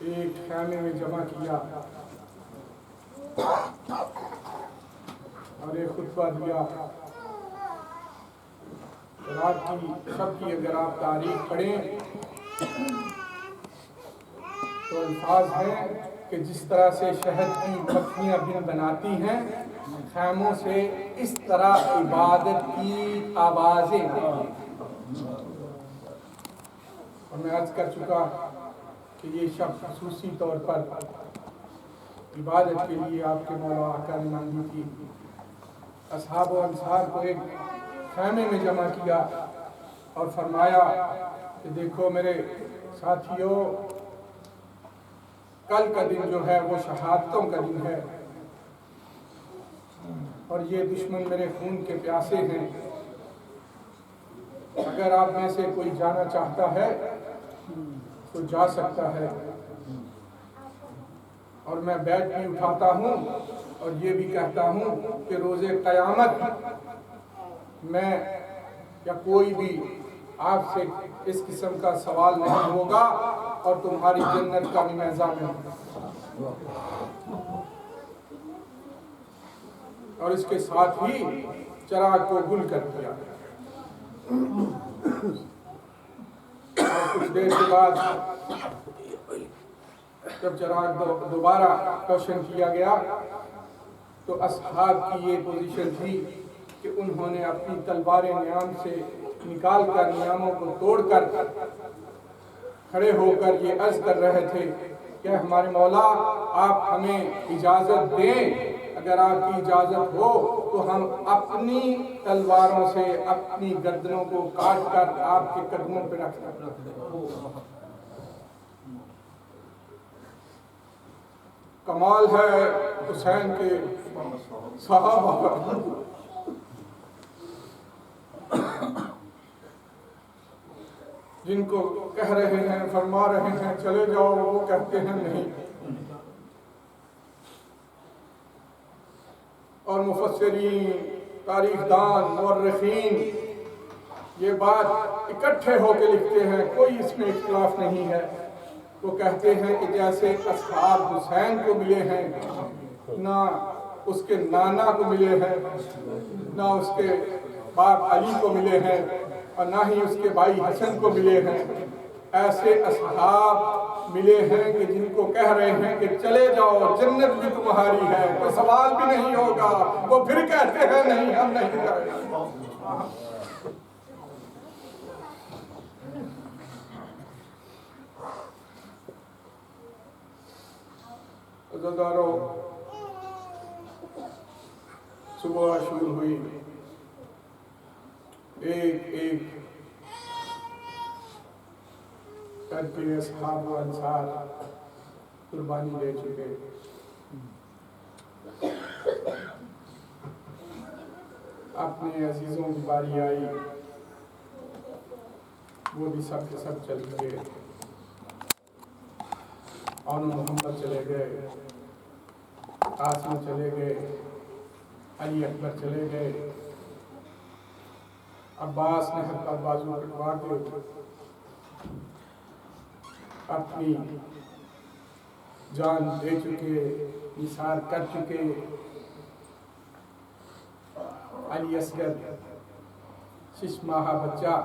एक खैमे में जमा किया और एक खुतबा दिया। रात की सबकी अगर आप तारीख पढ़ें तो अल्फाज हैं कि जिस तरह से शहद की पत्तियां बिन बनाती हैं, खैमों से इस तरह इबादत की आवाज़ें। और मैं अर्ज कर चुका कि ये शब्द खुसूसी तौर पर इबादत के लिए आपके मौला आका ने मांगी थी। असहाब व अंसार को एक खैमे में जमा किया और फरमाया कि देखो मेरे साथियों, कल का दिन जो है वो शहादतों का दिन है और ये दुश्मन मेरे खून के प्यासे हैं। अगर आप में से कोई जाना चाहता है तो जा सकता है। और मैं बैठ भी उठाता हूँ और ये भी कहता हूँ कि रोज़े क़यामत मैं या कोई भी आपसे इस किस्म का सवाल नहीं होगा और तुम्हारी जन्नत का भी मैं ज़ामिन हूँ। और इसके साथ ही चिराग को गुल कर दिया। और कुछ देर के बाद जब चिराग दोबारा रोशन किया गया तो असहाब की ये पोजीशन थी कि उन्होंने अपनी तलवारें नियाम से निकाल कर नियामों को तोड़कर खड़े होकर ये अर्ज कर रहे थे कि हमारे मौला आप हमें इजाज़त दें, अगर आपकी इजाज़त हो तो हम अपनी तलवारों से अपनी गर्दनों को काट कर आपके कदमों पर रख दें। कमाल है हुसैन के सहाबा। जिनको कह रहे हैं, फरमा रहे हैं चले जाओ, वो कहते हैं नहीं। और मुफस्सिरीन, तारीखदान, मुअर्रिखीन ये बात इकट्ठे होकर लिखते हैं, कोई इसमें इख्तिलाफ नहीं है। वो कहते हैं कि जैसे असहाब हुसैन को मिले हैं, ना उसके नाना को मिले हैं, ना उसके बाप अली को मिले हैं और ना ही उसके भाई हसन को मिले हैं, ऐसे असहाब मिले हैं कि जिनको कह रहे हैं कि चले जाओ, जन्नत भी तुम्हारी है, कोई सवाल भी नहीं होगा। वो फिर कहते हैं नहीं, हम नहीं जाएंगे। अज़ादारों, सुबह शुरू हुई, एक एक करके असहाब व अंसार कुर्बानी दे चुके। अपने अजीजों की बारी आई, वो भी सब के सब चल गए। और मोहम्मद चले गए, कासिम चले गए, अली अकबर चले गए, अब्बास ने हर पर बाजू कटवा के अपनी जान दे चुके, निसार कर चुके। अली असगर 6 माह बच्चा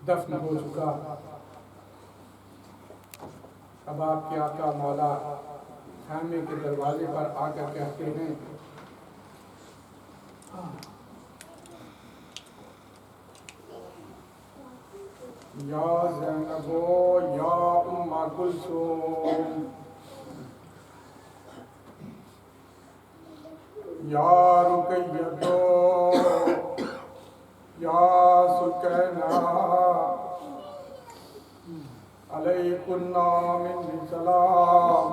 दफन हो चुका। अब आपके आका मौला खाने के दरवाजे पर आकर कहते हैं, या ज़ैनबो या उम्मा कुलसूम या रुकैयतो या सुकैना अलैकुन्ना मिन्नी सलाम।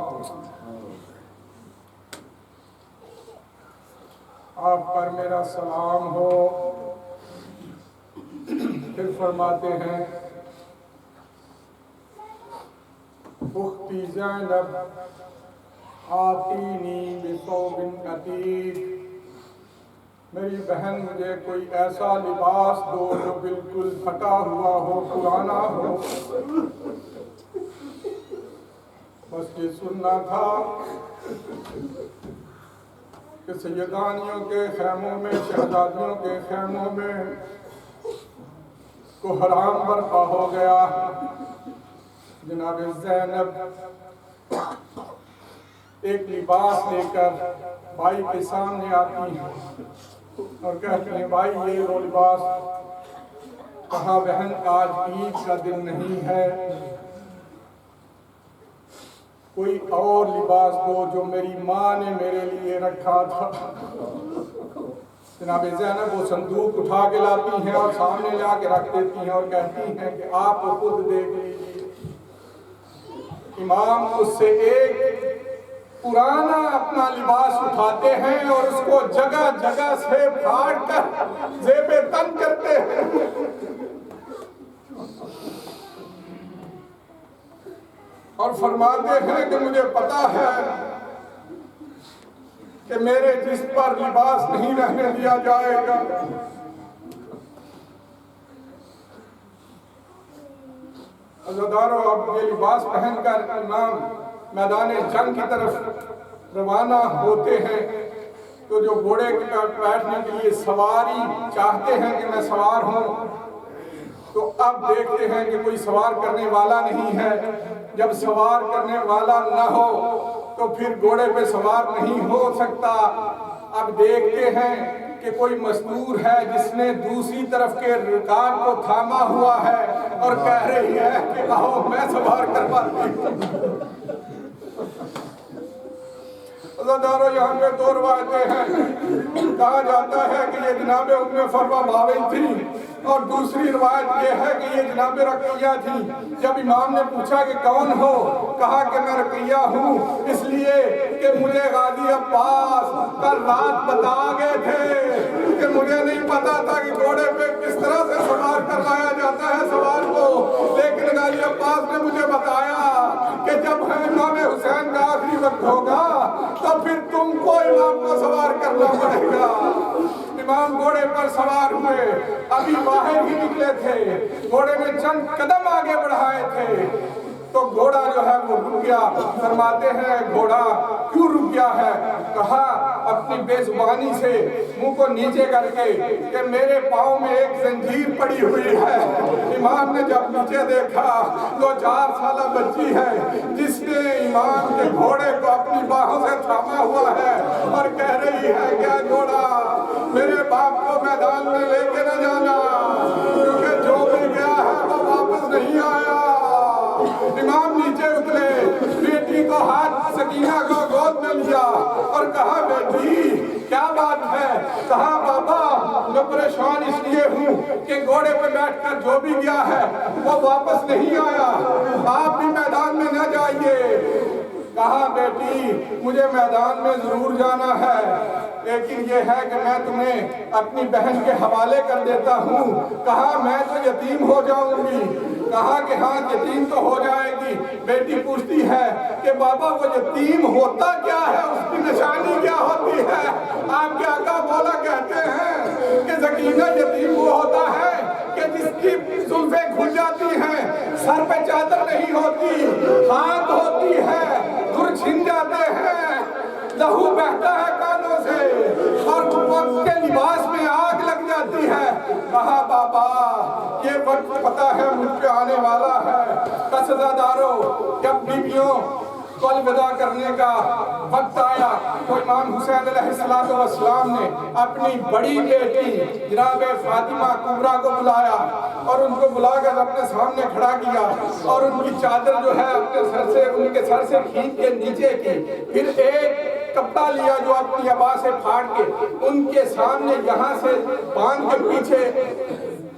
आप पर मेरा सलाम हो। फिर फरमाते हैं, उख्ती ज़ैनब आतीनी बिसौबिन अतीक मेरी बहन मुझे कोई ऐसा लिबास दो जो बिल्कुल फटा हुआ हो, पुराना हो। बस ये सुनना था कि सैयदानियों के खैमों में, शहजादियों के खैमों में को हराम बर्पा हो गया। जनाब ज़ैनब एक लिबास लेकर भाई के सामने आती हैं और कहती हैं, भाई ये लो लिबास। कहा, बहन आज ईद का दिन नहीं है, कोई और लिबास दो जो मेरी माँ ने मेरे लिए रखा था। जनाब ज़ैनब वो संदूक उठा के लाती हैं और सामने ला के रख देती हैं और कहती हैं कि आप खुद देख लीजिए। इमाम उससे एक पुराना अपना लिबास उठाते हैं और उसको जगह जगह से फाड़ कर ज़ेबे तन करते हैं। और फरमाते हैं कि मुझे पता है कि मेरे जिस पर लिबास नहीं रहने दिया जाएगा। अज़ादारों, अब ये लिबास पहनकर इमाम मैदान जंग की तरफ रवाना होते हैं तो जो घोड़े पर बैठने के लिए सवारी चाहते हैं कि मैं सवार हूं, तो अब देखते हैं कि कोई सवार करने वाला नहीं है। जब सवार करने वाला न हो तो फिर घोड़े पे सवार नहीं हो सकता। अब देखते हैं कि कोई मजदूर है जिसने दूसरी तरफ के रिकाब को थामा हुआ है और कह रही है कि आओ मैं सवार करवाती हूं। यहाँ पे दो रवायतें हैं। कहा जाता है कि ये जनाब उम्मे फरवा भावेल थी और दूसरी रवायत ये है कि ये जनाब रक़िया थी। जब इमाम ने पूछा कि कौन हो, कहा कि मैं रक़िया हूँ, इसलिए कि मुझे गाजी अब्बास कल रात बता गए थे कि मुझे नहीं पता था कि घोड़े पे किस तरह से सवार करवाया जाता है सवार को, लेकिन गाजी अब्बास ने मुझे बताया कि जब इमाम हुसैन का आखिरी वक्त होगा तो फिर तुमको इमाम को सवार करना पड़ेगा। इमाम घोड़े पर सवार हुए, अभी बाहर ही निकले थे, घोड़े ने चंद कदम आगे बढ़ाए थे तो घोड़ा जो है वो रुक गया। फरमाते हैं घोड़ा क्यों रुक गया है? कहा अपनी बेजुबानी से मुंह को नीचे करके कि मेरे पाँव में एक जंजीर पड़ी हुई है। इमाम ने जब नीचे देखा तो 4 साल बच्ची है जिसने इमाम के घोड़े को अपनी बाहों से थामा हुआ है और कह रही है क्या घोड़ा मेरे बाप को मैदान में लेके न जाना, क्योंकि जो भी गया है वो वापस नहीं आया। इमाम नीचे उतरे, बेटी को हाथ सकीना को गोद में लिया और कहा बेटी क्या बात है? कहा बाबा मैं परेशान इसलिए हूँ कि घोड़े पे बैठकर जो भी गया है वो वापस नहीं आया, आप भी मैदान में न जाइए। कहा बेटी मुझे मैदान में जरूर जाना है, लेकिन ये है कि मैं तुम्हें अपनी बहन के हवाले कर देता हूँ। कहा मैं तो यतीम हो जाऊंगी। कहा कि हाँ यतीम तो हो जाएगी। बेटी पूछती है कि बाबा वो यतीम होता क्या है, उसकी निशानी क्या होती है? आपके आका मौला कहते हैं कि सकीना यतीम वो होता है कि जिसकी जुल्फें खुल जाती हैं, सर पे चादर नहीं होती, हाथ होती है, धुर छिन जाते हैं, लहू बहता है कानों से और वक्त के लिबास में आग लग जाती है। कहा बाबा ये वक्त पता है मुझ पे आने वाला है। कसदारों जब बीवियों को अलविदा करने का वक्त आया तो इमाम हुसैन अलैहिस्सलाम ने अपनी बड़ी बेटी जनाब फातिमा कुबरा को बुलाया और उनको बुलाकर अपने सामने खड़ा किया और उनकी चादर जो है अपने सर से उनके सर से खींच के नीचे की, फिर एक कपड़ा लिया जो अपनी आबा से फाड़ के उनके सामने यहाँ से बांध के पीछे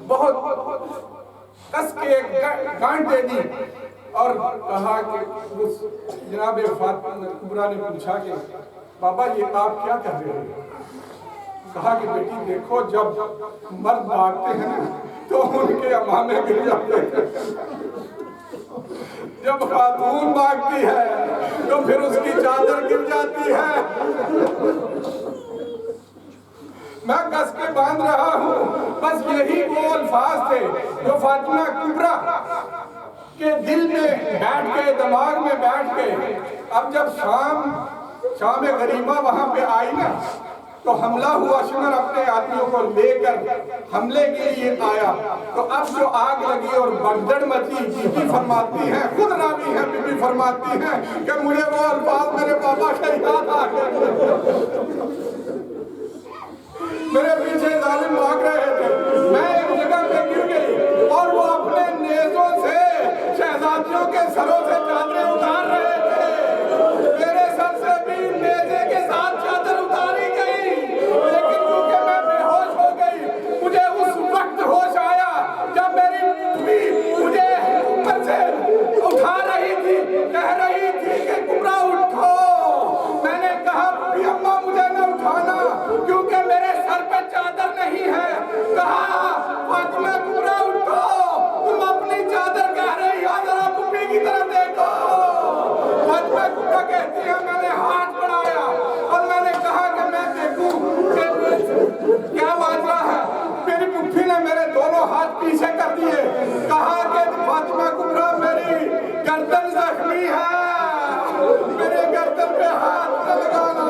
बहुत कस के गांठ दे दी और कहा कि उस जनाब फातिमा कुबरा ने पूछा कि बाबा ये आप क्या कर रहे हैं? कहा कि बेटी देखो जब मर्द भागते हैं तो उनके अमामे गिर जाते हैं, जब खातून भागती है तो फिर उसकी चादर गिर जाती है। मैं कस के बांध रहा हूँ। बस यही वो अल्फाज थे जो फातिमा कुबरा के दिल में बैठ गए, दिमाग में बैठ गए। अब जब शाम गरीबा वहां पे आई ना, तो हमला हुआ। शिमर अपने आदमियों को लेकर हमले के लिए आया। तो अब जो आग लगी और भगदड़ मची, बीबी फरमाती है, खुद रावी है, बीबी फरमाती है कि मुझे वो अल्फाज मेरे पापा का याद आ गए। मेरे पीछे जालिम भाग रहे थे, मैं एक जगह पे गिर गई और वो अपने नेज़ों से शहजादियों के सरों से चादरें उतार रहे थे। मेरे सर से भी नेज़े के साथ चादर उतारी गई, लेकिन क्योंकि मैं बेहोश हो गई, मुझे उस वक्त होश आया जब मेरी बीवी मुझे ऊपर से उठा रही थी, कह रही थी कि कुबरा उठो। मैंने कहा भी अम्मा मुझे न उठाना, क्योंकि मेरे सर पे चादर नहीं है। कहा फातिमा कुबरा उठो, तुम अपनी चादर कह रही हो, जरा कुबरी की तरफ देखो। फातिमा कुबरा कहती है मैंने हाथ बढ़ाया और मैंने कहा कि मैं देखूं क्या माजरा है। मेरी पुप्पी ने मेरे दोनों हाथ पीछे कर दिए। कहा कि फातिमा कुबरा मेरी गर्दन जख्मी है, मेरे गर्दन पे हाथ न लगाना।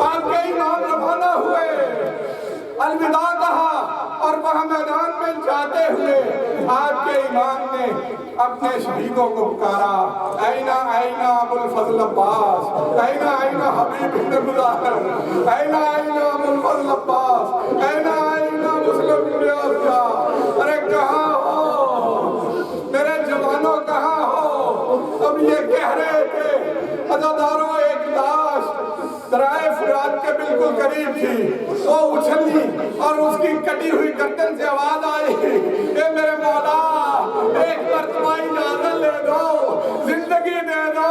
आपके इमाम रवाना हुए, अलविदा कहा और वह मैदान में जाते हुए आपके इमाम ने अपने शहीदों को पुकारा, ऐना ऐना अबुल फजल अब्बास, ऐना ऐना हबीब इब्न मुज़ाहिर, ऐना ऐना अबुल फजल अब्बास, ऐना ऐना मुस्लिम इब्न आसिया। अरे कहाँ हो मेरे जवानों, कहाँ हो? अब ये कह रहे थे। अज़ादारों, एक लाश दराए फुरात के बिल्कुल करीब थी, वो उछली और उसकी कटी हुई गर्दन से आवाज आई, ए मेरे मौला, एक मरतबा इजाजत ले दो, जिंदगी दे दो।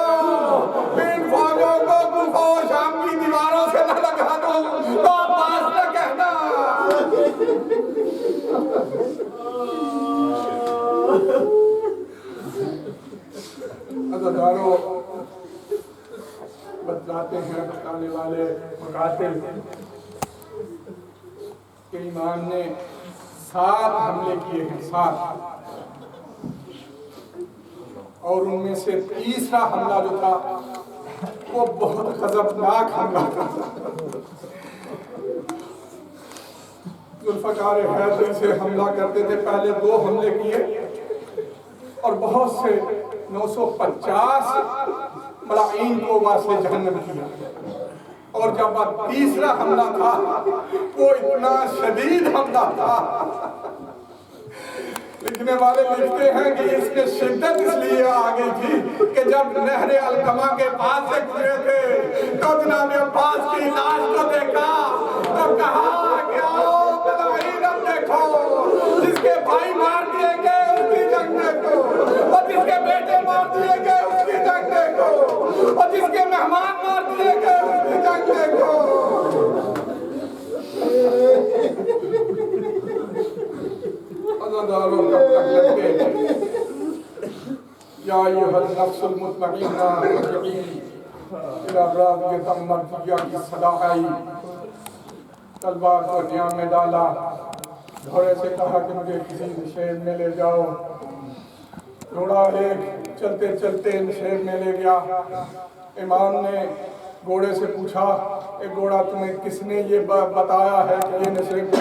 इन फौजों को कुफा और शाम की दीवारों से न लगा दो, तो अब्बास न कहना। अज़ादारों, बतलाते हैं बताने वाले मुकातिल के इमाम ने 7 हमले किए हैं, 7, और उनमें से तीसरा हमला जो था वो बहुत खजबनाक हमला था। जुल्फ़कार हैदरी से हमला करते थे, पहले 2 हमले किए और बहुत से 950 मलाईन को वास्ते जहन्नम किया। और जब तीसरा हमला था वो इतना शदीद हमला था, लिखने वाले लिखते हैं कि इसमें शिद्दत इसलिए आ गई थी कि जब नहरे अलकमा के पास से गुजरे थे तो जनाब अब्बास की लाश को देखा तो कहा कि आओ मलाईन, अब देखो, जिसके भाई मार दिए गए उसकी जंग देखो, और जिसके बेटे मार दिए गए उसकी जंग देखो, और जिसके मेहमान मार दिए गए उसकी जंग देखो। अज़ादारों, कब तक लगे? या अय्युहल नफ्सुल मुतमइन्ना इरजिई इला राज़ियतिन मर्ज़िय्या की सदा आई। तलवार को नियाम में डाला, घोड़े से कहा कि मुझे किसी नशेब में ले जाओ। घोड़ा एक चलते चलते नशेब में ले गया। इमाम ने घोड़े से पूछा, एक घोड़ा तुम्हें किसने ये बताया है कि ये नशेब